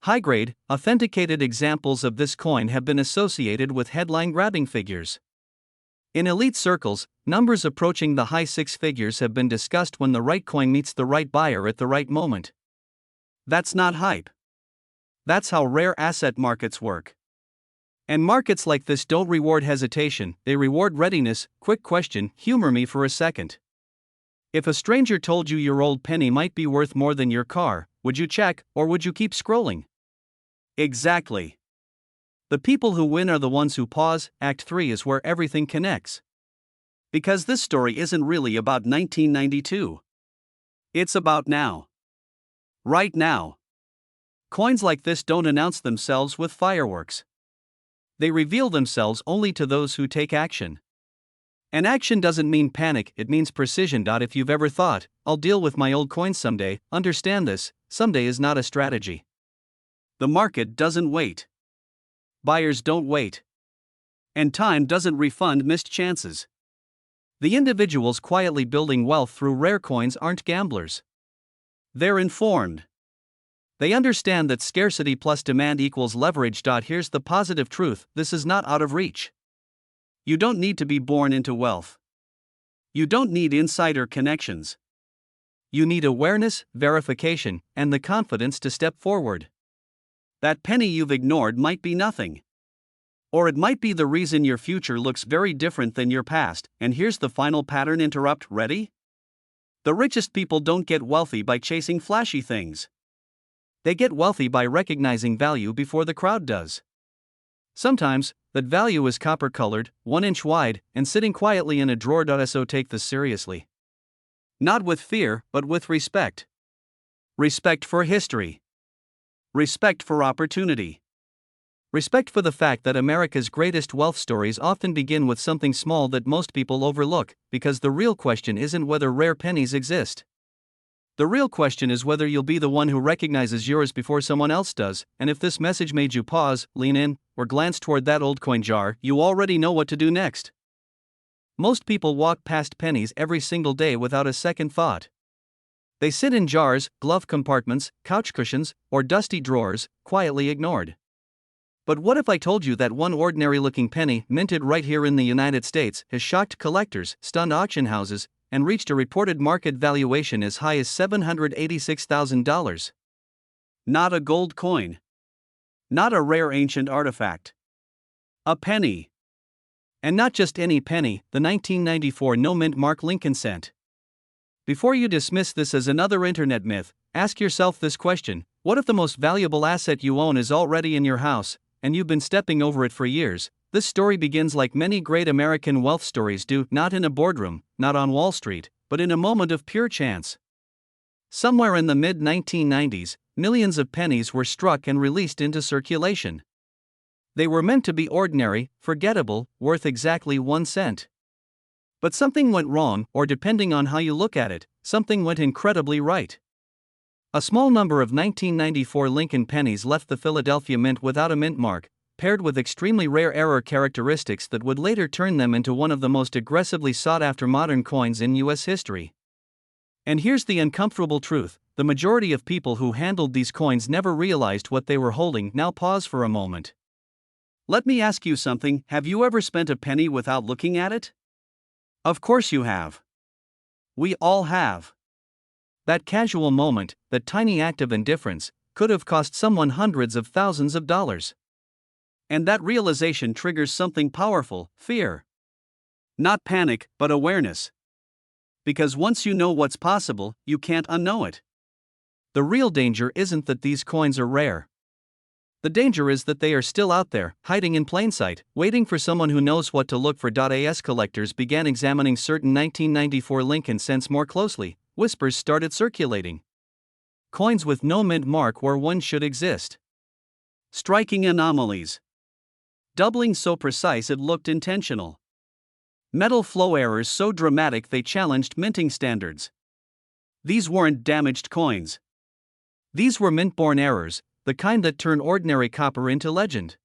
S2: High-grade, authenticated examples of this coin have been associated with headline-grabbing figures. In elite circles, numbers approaching the high six figures have been discussed when the right coin meets the right buyer at the right moment. That's not hype. That's how rare asset markets work. And markets like this don't reward hesitation, they reward readiness. Quick question, humor me for a second. If a stranger told you your old penny might be worth more than your car, would you check, or would you keep scrolling? Exactly. The people who win are the ones who pause. Act 3 is where everything connects. Because this story isn't really about 1992. It's about now. Right now. Coins like this don't announce themselves with fireworks. They reveal themselves only to those who take action. And action doesn't mean panic, it means precision. If you've ever thought, I'll deal with my old coins someday, understand this: someday is not a strategy. The market doesn't wait. Buyers don't wait. And time doesn't refund missed chances. The individuals quietly building wealth through rare coins aren't gamblers. They're informed. They understand that scarcity plus demand equals leverage. Here's the positive truth: this is not out of reach. You don't need to be born into wealth. You don't need insider connections. You need awareness, verification, and the confidence to step forward. That penny you've ignored might be nothing. Or it might be the reason your future looks very different than your past. And here's the final pattern interrupt. Ready? The richest people don't get wealthy by chasing flashy things. They get wealthy by recognizing value before the crowd does. Sometimes, that value is copper-colored, 1 inch wide, and sitting quietly in a drawer. So take this seriously. Not with fear, but with respect. Respect for history. Respect for opportunity. Respect for the fact that America's greatest wealth stories often begin with something small that most people overlook, because the real question isn't whether rare pennies exist. The real question is whether you'll be the one who recognizes yours before someone else does. And if this message made you pause, lean in, or glance toward that old coin jar, you already know what to do next. Most people walk past pennies every single day without a second thought. They sit in jars, glove compartments, couch cushions, or dusty drawers, quietly ignored. But what if I told you that one ordinary-looking penny, minted right here in the United States, has shocked collectors, stunned auction houses, and reached a reported market valuation as high as $786,000? Not a gold coin. Not a rare ancient artifact. A penny. And not just any penny, the 1994 no-mint Mark Lincoln cent. Before you dismiss this as another internet myth, ask yourself this question: what if the most valuable asset you own is already in your house, and you've been stepping over it for years? This story begins like many great American wealth stories do, not in a boardroom, not on Wall Street, but in a moment of pure chance. Somewhere in the mid-1990s, millions of pennies were struck and released into circulation. They were meant to be ordinary, forgettable, worth exactly 1 cent. But something went wrong, or depending on how you look at it, something went incredibly right. A small number of 1994 Lincoln pennies left the Philadelphia Mint without a mint mark, paired with extremely rare error characteristics that would later turn them into one of the most aggressively sought-after modern coins in US history. And here's the uncomfortable truth: the majority of people who handled these coins never realized what they were holding. Now pause for a moment. Let me ask you something: have you ever spent a penny without looking at it? Of course you have. We all have. That casual moment, that tiny act of indifference, could have cost someone hundreds of thousands of dollars. And that realization triggers something powerful: fear. Not panic, but awareness. Because once you know what's possible, you can't unknow it. The real danger isn't that these coins are rare. The danger is that they are still out there, hiding in plain sight, waiting for someone who knows what to look for. As collectors began examining certain 1994 Lincoln cents more closely, whispers started circulating. Coins with no mint mark where one should exist. Striking anomalies. Doubling so precise it looked intentional. Metal flow errors so dramatic they challenged minting standards. These weren't damaged coins. These were mint-born errors, the kind that turn ordinary copper into legend.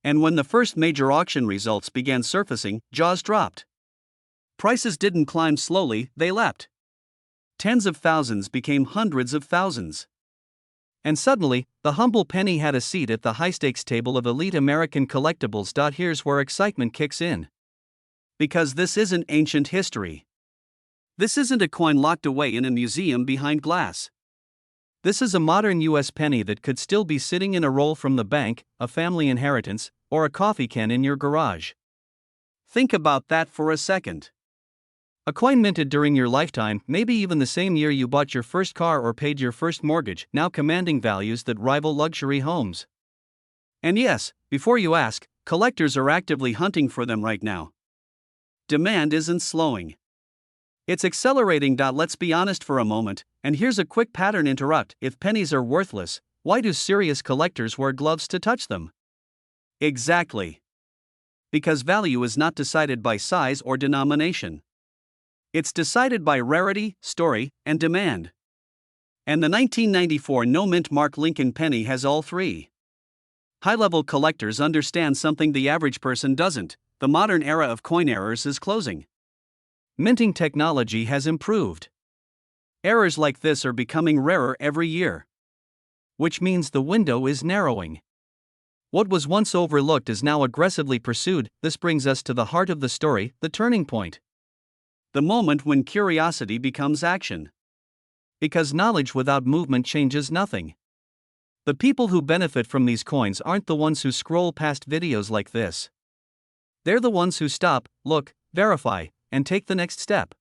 S2: And when the first major auction results began surfacing, jaws dropped. Prices didn't climb slowly, they leapt. Tens of thousands became hundreds of thousands. And suddenly, the humble penny had a seat at the high-stakes table of elite American collectibles. Here's where excitement kicks in. Because this isn't ancient history. This isn't a coin locked away in a museum behind glass. This is a modern US penny that could still be sitting in a roll from the bank, a family inheritance, or a coffee can in your garage. Think about that for a second. A coin minted during your lifetime, maybe even the same year you bought your first car or paid your first mortgage, now commanding values that rival luxury homes. And yes, before you ask, collectors are actively hunting for them right now. Demand isn't slowing. It's accelerating. Let's be honest for a moment, and here's a quick pattern interrupt. If pennies are worthless, why do serious collectors wear gloves to touch them? Exactly. Because value is not decided by size or denomination. It's decided by rarity, story, and demand. And the 1994 no-mint mark Lincoln penny has all three. High-level collectors understand something the average person doesn't: the modern era of coin errors is closing. Minting technology has improved. Errors like this are becoming rarer every year. Which means the window is narrowing. What was once overlooked is now aggressively pursued. This brings us to the heart of the story, the turning point. The moment when curiosity becomes action. Because knowledge without movement changes nothing. The people who benefit from these coins aren't the ones who scroll past videos like this. They're the ones who stop, look, verify, and take the next step.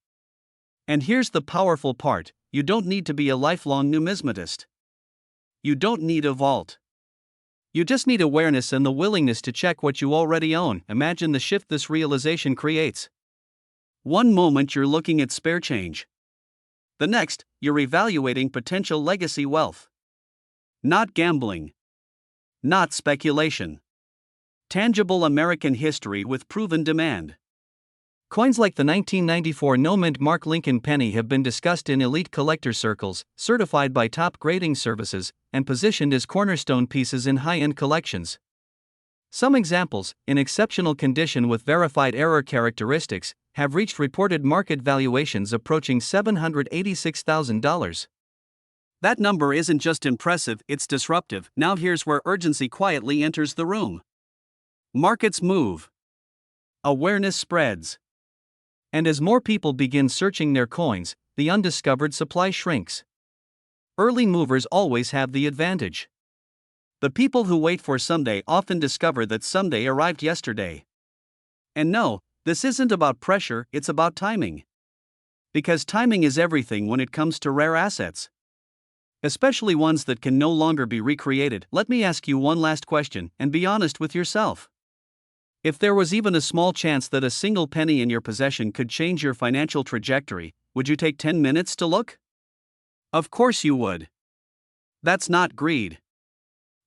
S2: And here's the powerful part: you don't need to be a lifelong numismatist. You don't need a vault. You just need awareness and the willingness to check what you already own. Imagine the shift this realization creates. One moment you're looking at spare change. The next, you're evaluating potential legacy wealth. Not gambling. Not speculation. Tangible American history with proven demand. Coins like the 1994 no-mint mark Lincoln penny have been discussed in elite collector circles, certified by top grading services, and positioned as cornerstone pieces in high-end collections. Some examples, in exceptional condition with verified error characteristics, have reached reported market valuations approaching $786,000. That number isn't just impressive, it's disruptive. Now here's where urgency quietly enters the room. Markets move. Awareness spreads. And as more people begin searching their coins, the undiscovered supply shrinks. Early movers always have the advantage. The people who wait for someday often discover that someday arrived yesterday. And no, this isn't about pressure, it's about timing. Because timing is everything when it comes to rare assets. Especially ones that can no longer be recreated. Let me ask you one last question, and be honest with yourself. If there was even a small chance that a single penny in your possession could change your financial trajectory, would you take 10 minutes to look? Of course you would. That's not greed.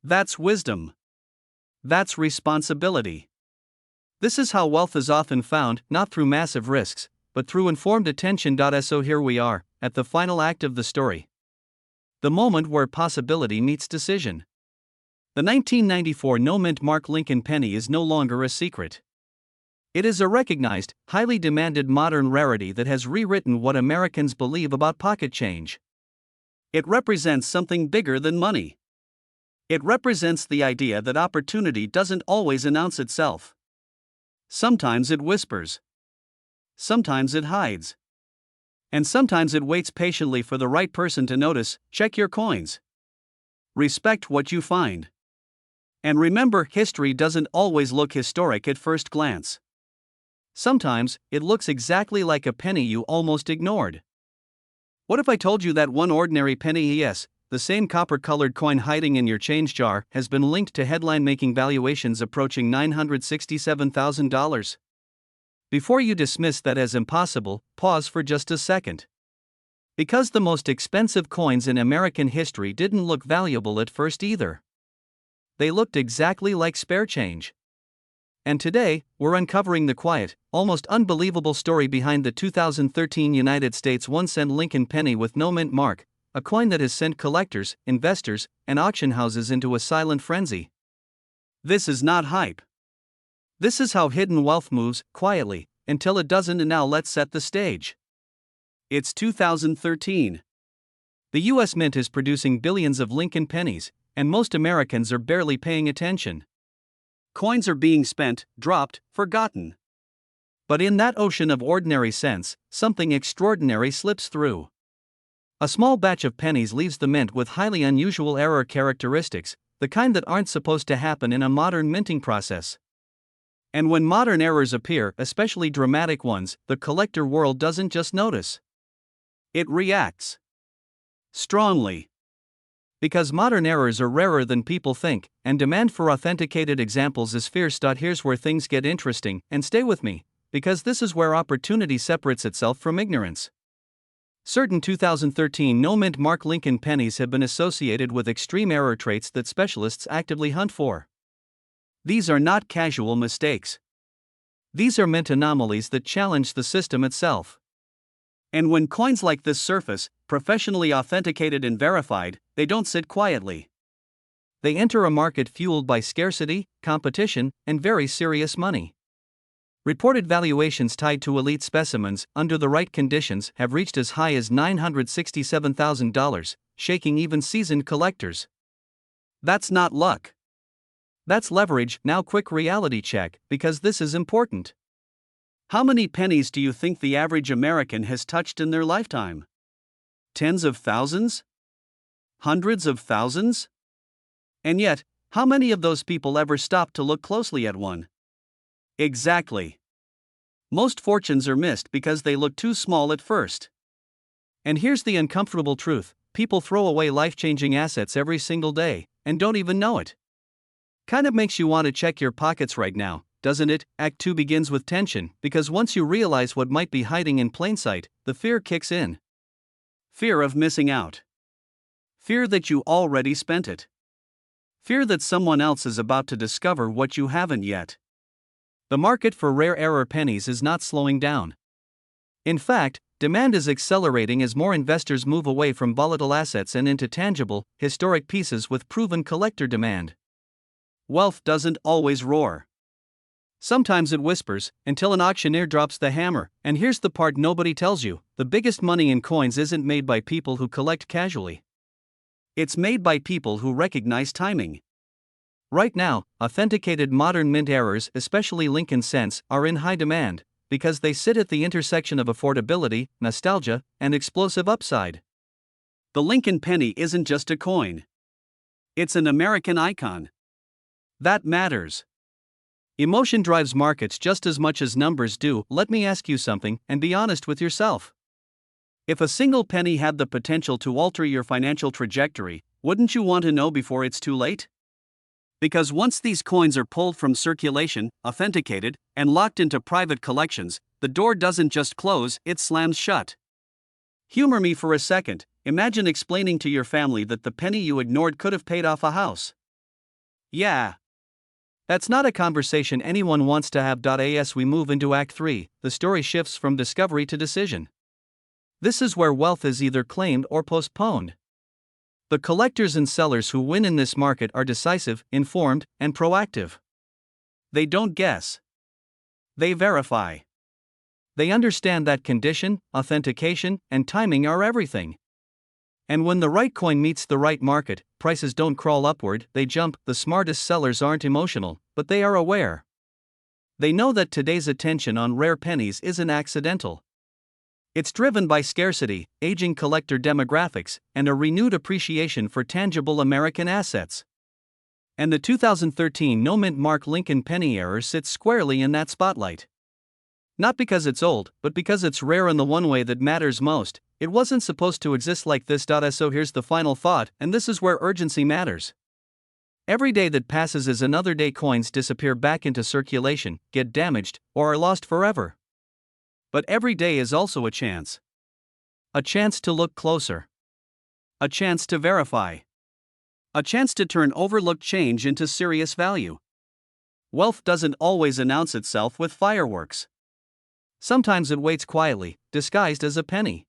S2: That's wisdom. That's responsibility. This is how wealth is often found, not through massive risks, but through informed attention. So here we are, at the final act of the story. The moment where possibility meets decision. The 1994 no-mint Mark Lincoln penny is no longer a secret. It is a recognized, highly demanded modern rarity that has rewritten what Americans believe about pocket change. It represents something bigger than money. It represents the idea that opportunity doesn't always announce itself. Sometimes it whispers. Sometimes it hides. And sometimes it waits patiently for the right person to notice. Check your coins. Respect what you find. And remember, history doesn't always look historic at first glance. Sometimes, it looks exactly like a penny you almost ignored. What if I told you that one ordinary penny, yes, the same copper-colored coin hiding in your change jar, has been linked to headline-making valuations approaching $967,000? Before you dismiss that as impossible, pause for just a second. Because the most expensive coins in American history didn't look valuable at first either. They looked exactly like spare change. And today, we're uncovering the quiet, almost unbelievable story behind the 2013 United States 1-cent Lincoln penny with no mint mark, a coin that has sent collectors, investors, and auction houses into a silent frenzy. This is not hype. This is how hidden wealth moves, quietly, until it doesn't, and now let's set the stage. It's 2013. The US Mint is producing billions of Lincoln pennies, and most Americans are barely paying attention. Coins are being spent, dropped, forgotten. But in that ocean of ordinary cents, something extraordinary slips through. A small batch of pennies leaves the mint with highly unusual error characteristics, the kind that aren't supposed to happen in a modern minting process. And when modern errors appear, especially dramatic ones, the collector world doesn't just notice. It reacts. Strongly. Because modern errors are rarer than people think, and demand for authenticated examples is fierce. Here's where things get interesting, and stay with me, because this is where opportunity separates itself from ignorance. Certain 2013 no-mint Mark Lincoln pennies have been associated with extreme error traits that specialists actively hunt for. These are not casual mistakes. These are mint anomalies that challenge the system itself. And when coins like this surface, professionally authenticated and verified, they don't sit quietly. They enter a market fueled by scarcity, competition, and very serious money. Reported valuations tied to elite specimens, under the right conditions, have reached as high as $967,000, shaking even seasoned collectors. That's not luck. That's leverage. Now, quick reality check, because this is important. How many pennies do you think the average American has touched in their lifetime? Tens of thousands? Hundreds of thousands? And yet, how many of those people ever stop to look closely at one? Exactly. Most fortunes are missed because they look too small at first. And here's the uncomfortable truth: people throw away life-changing assets every single day, and don't even know it. Kind of makes you want to check your pockets right now, doesn't it? Act 2 begins with tension, because once you realize what might be hiding in plain sight, the fear kicks in. Fear of missing out. Fear that you already spent it. Fear that someone else is about to discover what you haven't yet. The market for rare error pennies is not slowing down. In fact, demand is accelerating as more investors move away from volatile assets and into tangible, historic pieces with proven collector demand. Wealth doesn't always roar. Sometimes it whispers, until an auctioneer drops the hammer. And here's the part nobody tells you: the biggest money in coins isn't made by people who collect casually. It's made by people who recognize timing. Right now, authenticated modern mint errors, especially Lincoln cents, are in high demand, because they sit at the intersection of affordability, nostalgia, and explosive upside. The Lincoln penny isn't just a coin. It's an American icon. That matters. Emotion drives markets just as much as numbers do. Let me ask you something, and be honest with yourself. If a single penny had the potential to alter your financial trajectory, wouldn't you want to know before it's too late? Because once these coins are pulled from circulation, authenticated, and locked into private collections, the door doesn't just close, it slams shut. Humor me for a second. Imagine explaining to your family that the penny you ignored could have paid off a house. Yeah. That's not a conversation anyone wants to have. As we move into Act 3, the story shifts from discovery to decision. This is where wealth is either claimed or postponed. The collectors and sellers who win in this market are decisive, informed, and proactive. They don't guess. They verify. They understand that condition, authentication, and timing are everything. And when the right coin meets the right market, prices don't crawl upward, they jump. The smartest sellers aren't emotional, but they are aware. They know that today's attention on rare pennies isn't accidental. It's driven by scarcity, aging collector demographics, and a renewed appreciation for tangible American assets. And the 2013 no-mint Mark Lincoln penny error sits squarely in that spotlight. Not because it's old, but because it's rare in the one way that matters most. It wasn't supposed to exist like this. So here's the final thought, and this is where urgency matters. Every day that passes is another day coins disappear back into circulation, get damaged, or are lost forever. But every day is also a chance. A chance to look closer. A chance to verify. A chance to turn overlooked change into serious value. Wealth doesn't always announce itself with fireworks. Sometimes it waits quietly, disguised as a penny.